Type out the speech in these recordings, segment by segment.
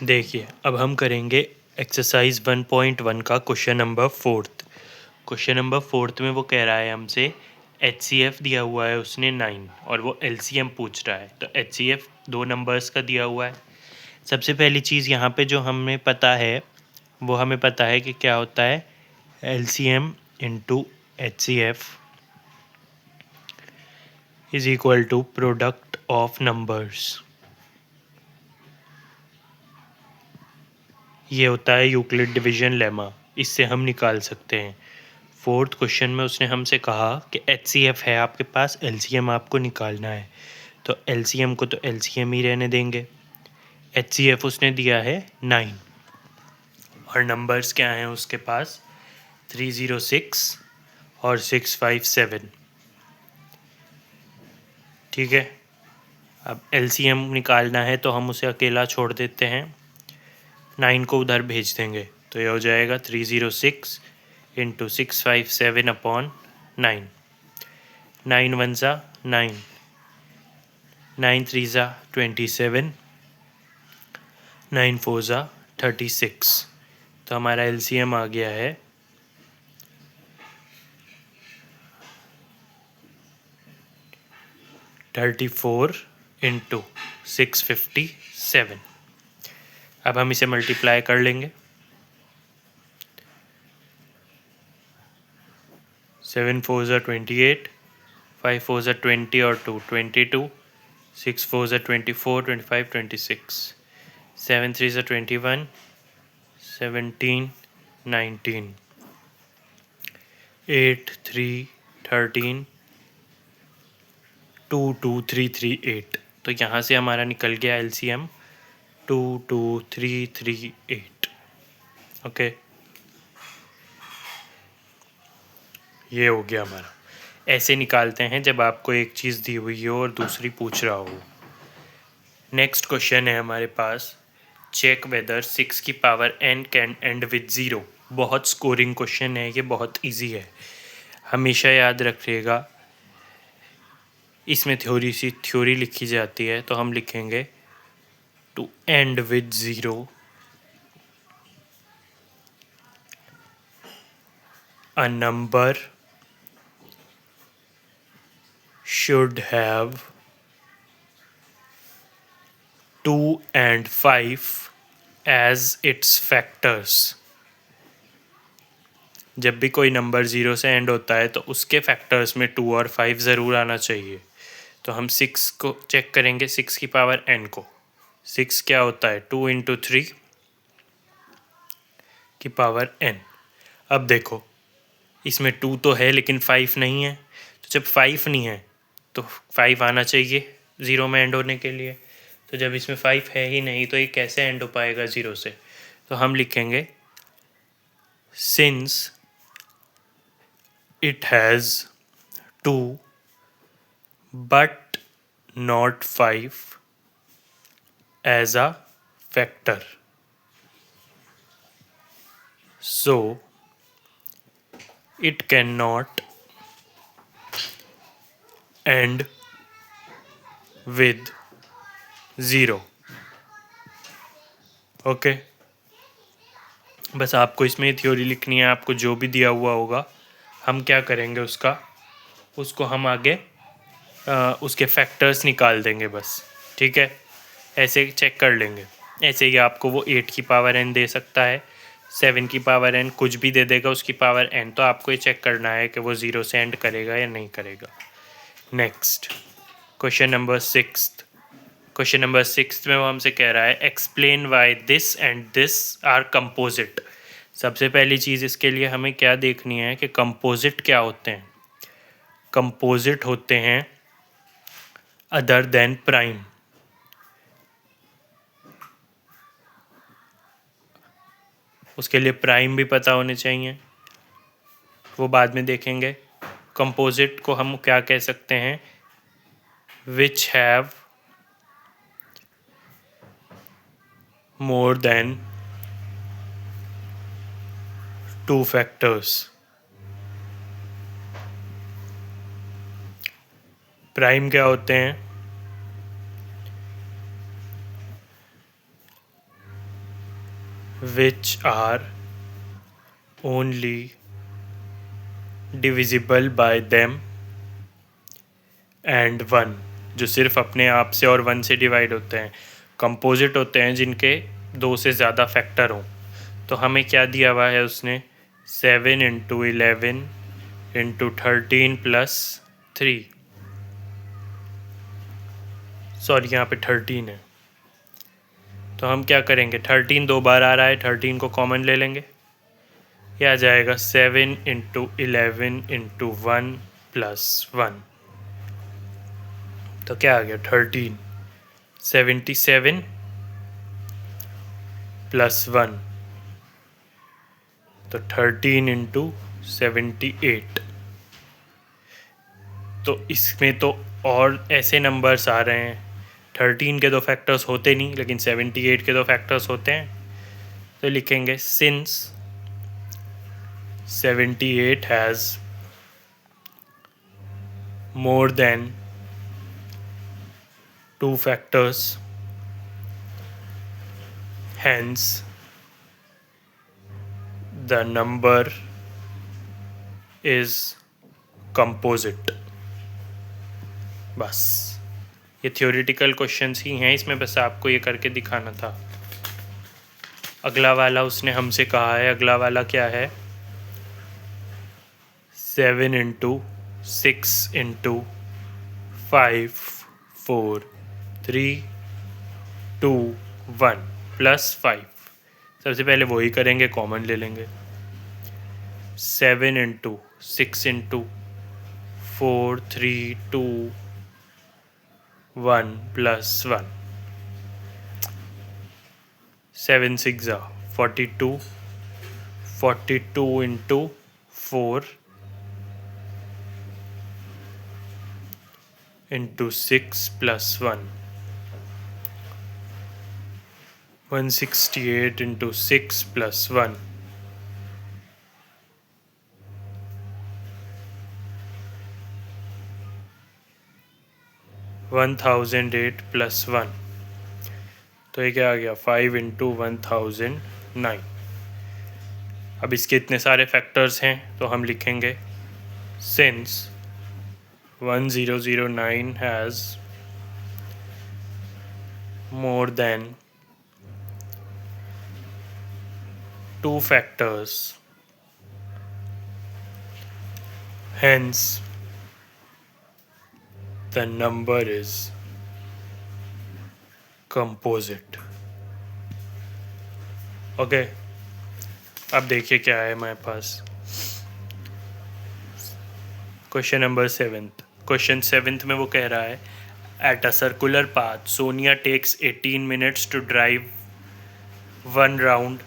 देखिए, अब हम करेंगे एक्सरसाइज 1.1 का क्वेश्चन नंबर 4। क्वेश्चन नंबर 4 में वो कह रहा है हमसे HCF दिया हुआ है उसने 9 और वो LCM पूछ रहा है। तो HCF दो नंबर्स का दिया हुआ है। सबसे पहली चीज़ यहाँ पे जो हमें पता है वो हमें पता है कि क्या होता है LCM into HCF is equal to product of numbers. ये होता है यूक्लिड डिवीजन लेमा, इससे हम निकाल सकते हैं। 4th क्वेश्चन में उसने हमसे कहा कि HCF है आपके पास, LCM आपको निकालना है। तो LCM को तो LCM ही रहने देंगे। HCF उसने दिया है 9 और नंबर्स क्या हैं उसके पास 306 और 657। ठीक है, अब LCM निकालना है तो हम उसे अकेला छोड़ देते हैं, 9 को उधर भेज देंगे। तो ये हो जाएगा 306 इंटू 657 अपॉन 9। 9 वन ज़ा 9, 9 थ्री ज़ा 27, 9 फोर ज़ा 36। तो हमारा LCM आ गया है 34 इंटू 657। अब हम इसे मल्टीप्लाई कर लेंगे। 7 4 ज़ा 28, 5 4 ज़ा 20 और 2 22, 6 4 ज़ा 24, 25, 26, 7 3 ज़ा 21, 17, 19, 8 3 13, 2 2 3 3 8। तो यहाँ से हमारा निकल गया LCM 2 2 3 3 8। ओके, ये हो गया हमारा। ऐसे निकालते हैं जब आपको एक चीज़ दी हुई हो और दूसरी पूछ रहा हो। नेक्स्ट क्वेश्चन है हमारे पास, चेक वेदर 6 की power n can and with 0। बहुत स्कोरिंग क्वेश्चन है ये, बहुत इजी है, हमेशा याद रखिएगा। इसमें थ्योरी लिखी जाती है, तो हम लिखेंगे to end with 0 a number should have 2 and 5 as its factors। जब भी कोई नंबर 0 से एंड होता है तो उसके फैक्टर्स में 2 और 5 ज़रूर आना चाहिए। तो हम 6 को चेक करेंगे, 6 की पावर n को। 6 क्या होता है 2 इंटू 3 की पावर n। अब देखो इसमें 2 तो है लेकिन 5 नहीं है, तो जब 5 नहीं है तो 5 आना चाहिए 0 में एंड होने के लिए। तो जब इसमें 5 है ही नहीं तो ये कैसे एंड हो पाएगा 0 से। तो हम लिखेंगे since it has 2 but not 5 as a factor, so it cannot end with 0। Okay, बस आपको इसमें थ्योरी लिखनी है। आपको जो भी दिया हुआ होगा हम क्या करेंगे उसको हम आगे उसके फैक्टर्स निकाल देंगे बस। ठीक है, ऐसे चेक कर लेंगे। ऐसे ही आपको वो 8 की पावर n दे सकता है, 7 की पावर n, कुछ भी दे देगा उसकी पावर n। तो आपको ये चेक करना है कि वो 0 से एंड करेगा या नहीं करेगा। Next question number 6। Question number 6 में वो हमसे कह रहा है explain why this and this are composite. सबसे पहली चीज़ इसके लिए हमें क्या देखनी है कि कंपोजिट क्या होते हैं। कंपोजिट होते हैं अदर देन प्राइम। उसके लिए प्राइम भी पता होने चाहिए, वो बाद में देखेंगे। कंपोजिट को हम क्या कह सकते हैं, which have more than 2 factors. Prime क्या होते हैं, which are only divisible by them and 1, जो सिर्फ अपने आप से और 1 से डिवाइड होते हैं, कंपोजिट होते हैं जिनके 2 से ज़्यादा फैक्टर हों। तो हमें क्या दिया हुआ है उसने 7 इंटू 11 इंटू 13 प्लस 3, सॉरी यहाँ पे 13 है। तो हम क्या करेंगे, 13 2 बार आ रहा है, 13 को कॉमन ले लेंगे, ये आ जाएगा 7 इंटू 11 इंटू 1 प्लस 1। तो क्या आ गया 13, 77 प्लस 1, तो 13 इंटू 78। तो इसमें तो और ऐसे नंबर्स आ रहे हैं, 13 के 2 फैक्टर्स होते नहीं लेकिन 78 के 2 फैक्टर्स होते हैं। तो लिखेंगे since 78 has more than 2 factors, hence the number is composite। बस ये थियोरिटिकल क्वेश्चंस ही हैं, इसमें बस आपको ये करके दिखाना था। अगला वाला उसने हमसे कहा है, अगला वाला क्या है 7 इंटू 6 इंटू 5 4 3 2 1 प्लस 5। सबसे पहले वही करेंगे, कॉमन ले लेंगे, 7 into 6 into 4 3 2 1 plus 1, 7 6 42, 42 into 4 into 6 plus 1, 168 into 6 plus 1, 1008 plus 1। तो ये क्या आ गया 5 इंटू 1009। अब इसके इतने सारे फैक्टर्स हैं तो हम लिखेंगे since 1009 has more than 2 factors, hence the number is composite। Okay, अब देखिए क्या है हमारे पास क्वेश्चन नंबर 7। क्वेश्चन 7 में वो कह रहा है at a circular path Sonia takes 18 minutes to drive 1 round,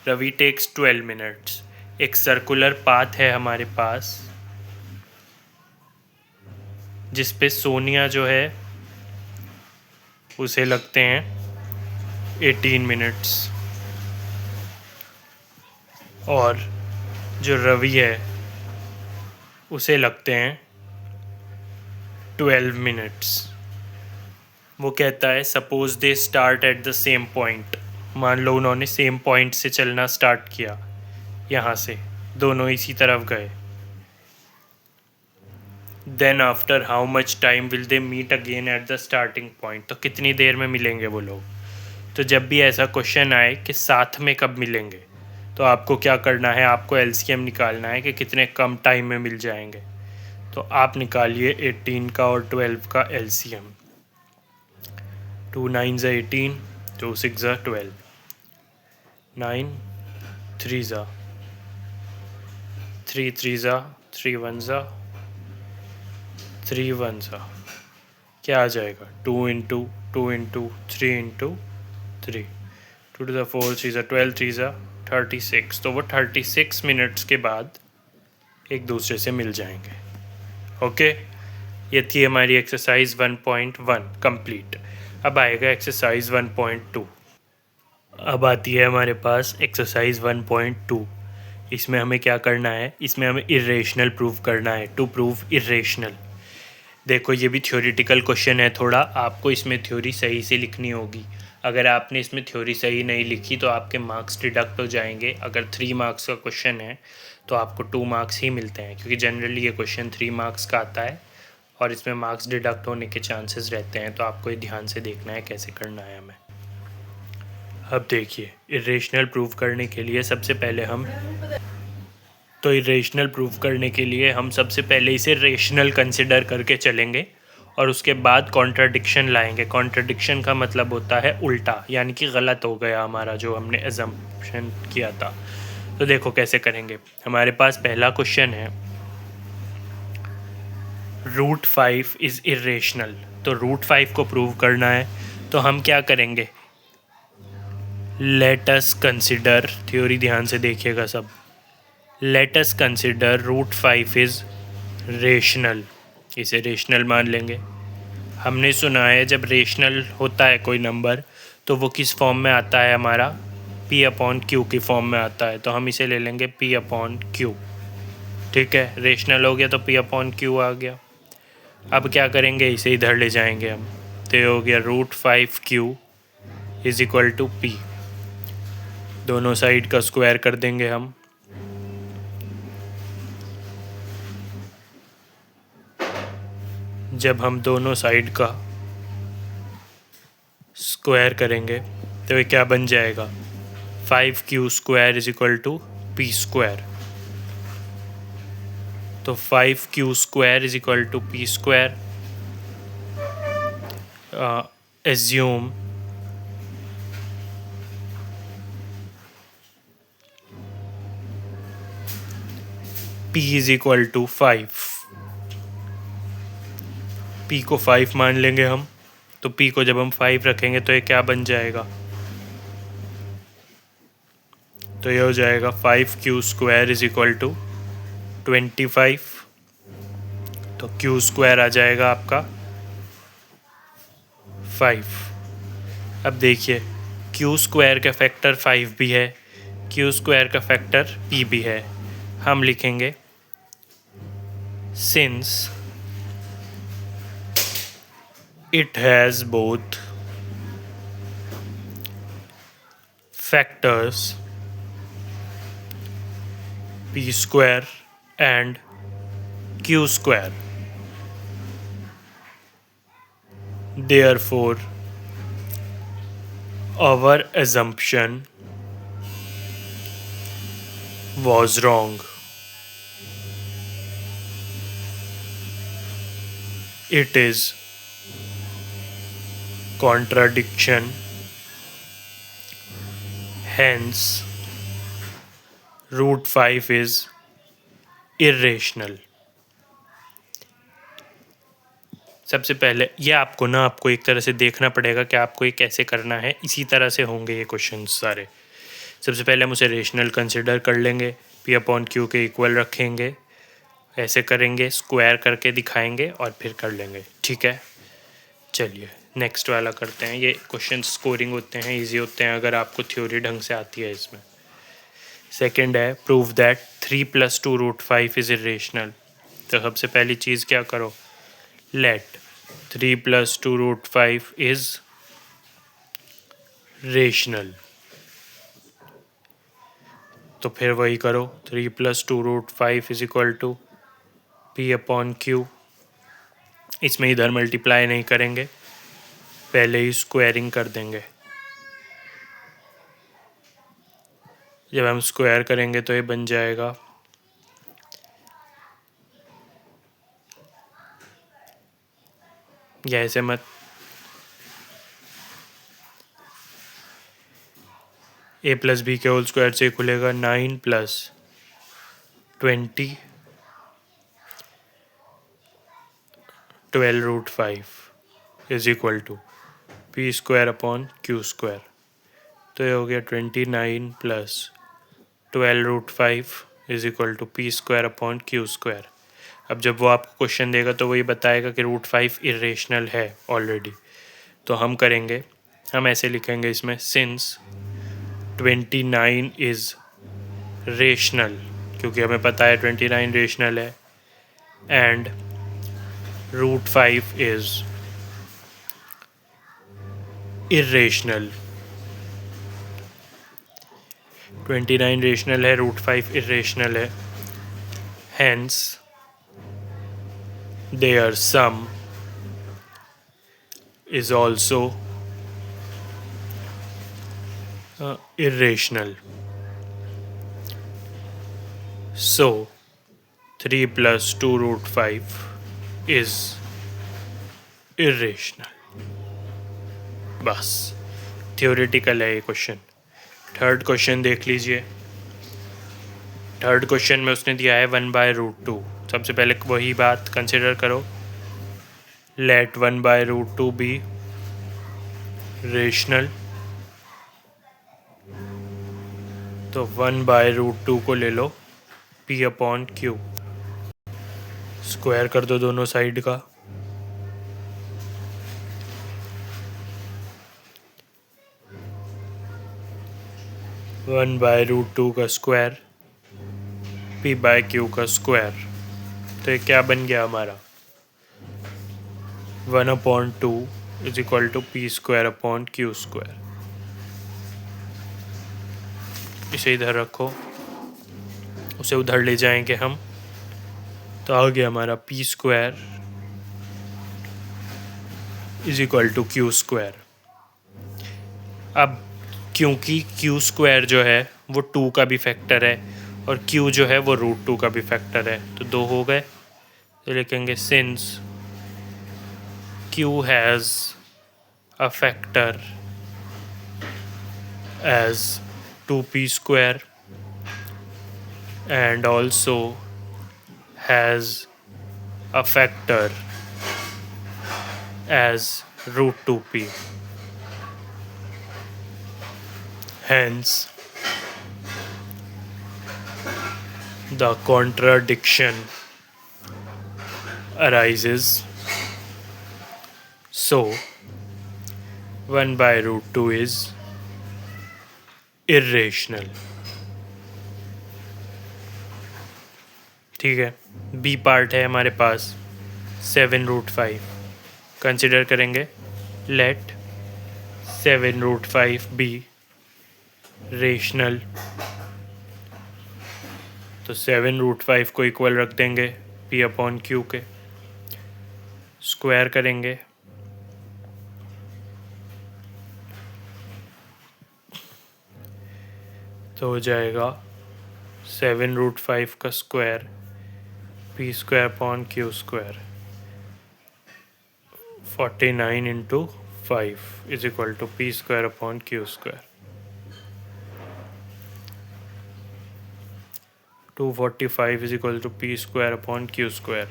Ravi takes 12 minutes. एक सर्कुलर पाथ है हमारे पास जिस पे सोनिया जो है उसे लगते हैं 18 मिनट्स और जो रवि है उसे लगते हैं 12 मिनट्स। वो कहता है suppose they start at the same point, मान लो उन्होंने सेम पॉइंट से चलना स्टार्ट किया, यहाँ से दोनों इसी तरफ गए। Then after how much time will they meet again at the starting point, तो कितनी देर में मिलेंगे वो लोग। तो जब भी ऐसा क्वेश्चन आए कि साथ में कब मिलेंगे, तो आपको क्या करना है, आपको एलसीएम निकालना है कि कितने कम टाइम में मिल जाएंगे। तो आप निकालिए 18 का और 12 का एलसीएम। 2 9 18, 2 6 12, 9 3 3 3 3 1 3 1 क्या आ जाएगा 2 into 2 into 3 into 3, 2 to the 4 3 12 3 36। तो वो 36 मिनट्स के बाद एक दूसरे से मिल जाएंगे। ओके, ये थी हमारी एक्सरसाइज 1.1 कंप्लीट। अब आएगा एक्सरसाइज 1.2। अब आती है हमारे पास एक्सरसाइज 1.2। इसमें हमें क्या करना है, इसमें हमें इरेशनल प्रूव करना है, टू प्रूव इरेशनल। देखो ये भी थ्योरेटिकल क्वेश्चन है थोड़ा, आपको इसमें थ्योरी सही से लिखनी होगी। अगर आपने इसमें थ्योरी सही नहीं लिखी तो आपके मार्क्स डिडक्ट हो जाएंगे। अगर 3 मार्क्स का क्वेश्चन है तो आपको 2 मार्क्स ही मिलते हैं, क्योंकि जनरली ये क्वेश्चन 3 मार्क्स का आता है और इसमें मार्क्स डिडक्ट होने के चांसेस रहते हैं। तो आपको ये ध्यान से देखना है कैसे करना है हमें। अब देखिए, इरेशनल प्रूव करने के लिए सबसे पहले हम सबसे पहले इसे रेशनल कंसिडर करके चलेंगे और उसके बाद कॉन्ट्राडिक्शन लाएंगे। कॉन्ट्राडिक्शन का मतलब होता है उल्टा, यानी कि गलत हो गया हमारा जो हमने एजम्पशन किया था। तो देखो कैसे करेंगे। हमारे पास पहला क्वेश्चन है √5 इज़ इरेशनल। तो √5 को प्रूव करना है तो हम क्या करेंगे, लेट अस कंसिडर, थ्योरी ध्यान से देखिएगा सब, let us consider √5 is rational. इसे रेशनल मान लेंगे। हमने सुना है जब रेशनल होता है कोई नंबर तो वो किस फॉर्म में आता है, हमारा P/Q की फॉर्म में आता है। तो हम इसे ले लेंगे P/Q। ठीक है, रेशनल हो गया तो P/Q आ गया। अब क्या करेंगे, इसे इधर ले जाएंगे हम, तो ये हो गया √5Q is equal to P। दोनों साइड का स्क्वायर कर देंगे हम। जब हम दोनों साइड का स्क्वायर करेंगे तो ये क्या बन जाएगा, 5Q² is equal to P²। तो 5Q² is equal to P²। Assume P is equal to 5। P को 5 मान लेंगे हम। तो P को जब हम 5 रखेंगे तो ये क्या बन जाएगा, तो ये हो जाएगा 5Q² इज़ इक्वल टू 25। तो Q² आ जाएगा आपका 5। अब देखिए, Q² का फैक्टर 5 भी है, Q² का फैक्टर P भी है। हम लिखेंगे since it has both factors P² and Q², therefore our assumption was wrong. It is contradiction, hence √5 is irrational. सबसे पहले ये आपको एक तरह से देखना पड़ेगा कि आपको ये कैसे करना है। इसी तरह से होंगे ये क्वेश्चन सारे। सबसे पहले हम उसे रेशनल कंसिडर कर लेंगे, P/Q के इक्वल रखेंगे, ऐसे करेंगे, स्क्वायर करके दिखाएंगे और फिर कर लेंगे। ठीक है, चलिए नेक्स्ट वाला करते हैं। ये क्वेश्चन स्कोरिंग होते हैं, इजी होते हैं अगर आपको थ्योरी ढंग से आती है इसमें। सेकंड है प्रूव दैट 3 + 2 √5 इज़ इरेशनल। तो सबसे पहली चीज़ क्या करो, लेट 3 + 2 √5 इज़ रेशनल। तो फिर वही करो, 3 + 2 √5 इज़ इक्वल टू P/Q। इसमें इधर मल्टीप्लाई नहीं करेंगे, पहले ही स्क्वायरिंग कर देंगे। जब हम स्क्वायर करेंगे तो ये बन जाएगा या ऐसे मत, a + b के होल स्क्वायर से खुलेगा 9 + 20 12 √5 इज़ इक्वल टू P²/Q²। तो ये हो गया 29 + 12 √5 इज़ इक्वल टू P²/Q²। अब जब वो आपको क्वेश्चन देगा तो वही बताएगा कि √5 इरेशनल है ऑलरेडी। तो हम करेंगे, हम ऐसे लिखेंगे इसमें, सिंस 29 इज़ रेशनल, क्योंकि हमें पता है 29 रेशनल है, एंड √5 इज़ इर्रेशनल, 29 रेशनल है, √5 इर्रेशनल है, hence their sum is also irrational. So 3 plus 2 √5 is irrational. बस थियोरेटिकल है ये क्वेश्चन। थर्ड क्वेश्चन देख लीजिए। थर्ड क्वेश्चन में उसने दिया है 1/√2। सबसे पहले वही बात कंसिडर करो, लेट 1/√2 बी रेशनल। तो 1/√2 को ले लो P/Q, स्क्वायर कर दो दोनों साइड का। वन बाय √2 का स्क्वायर P/Q का स्क्वायर। तो ये क्या बन गया हमारा, 1/2 इज इक्वल टू P²/Q²। इसे इधर रखो, उसे उधर ले जाएंगे हम, तो आ गया हमारा P² is equal to Q²। अब क्योंकि Q² जो है वो 2 का भी फैक्टर है और Q जो है वो √2 का भी फैक्टर है, तो 2 हो गए। तो लिखेंगे since Q has a factor as 2P² and also has a factor as √2P. Hence, the contradiction arises. So, 1/√2 is irrational. ठीक है। बी पार्ट है हमारे पास 7√5। कंसिडर करेंगे, लेट 7√5 बी रेशनल। तो 7√5 को इक्वल रख देंगे P/Q के, स्क्वायर करेंगे तो हो जाएगा 7√5 का square P²/Q²। 49 into 5 is equal to P²/Q²। 245 is equal to P²/Q²।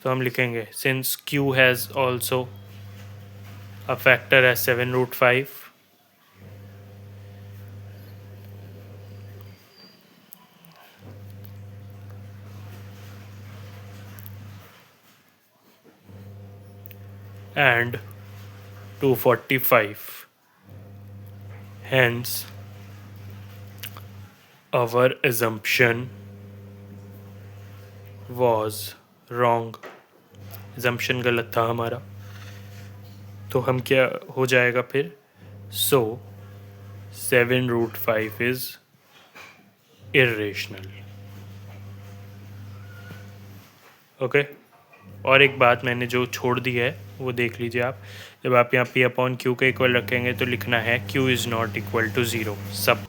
तो हम लिखेंगे since Q has also a factor as 7√5, and 245, hence our assumption was wrong. assumption गलत था हमारा, तो हम क्या हो जाएगा फिर, so 7√5 is irrational. ओके और एक बात मैंने जो छोड़ दी है वो देख लीजिए आप। जब आप यहाँ P/Q के इक्वल रखेंगे तो लिखना है Q is not equal to 0 सब।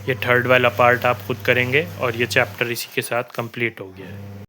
ये थर्ड वाला पार्ट आप खुद करेंगे और ये चैप्टर इसी के साथ कंप्लीट हो गया है।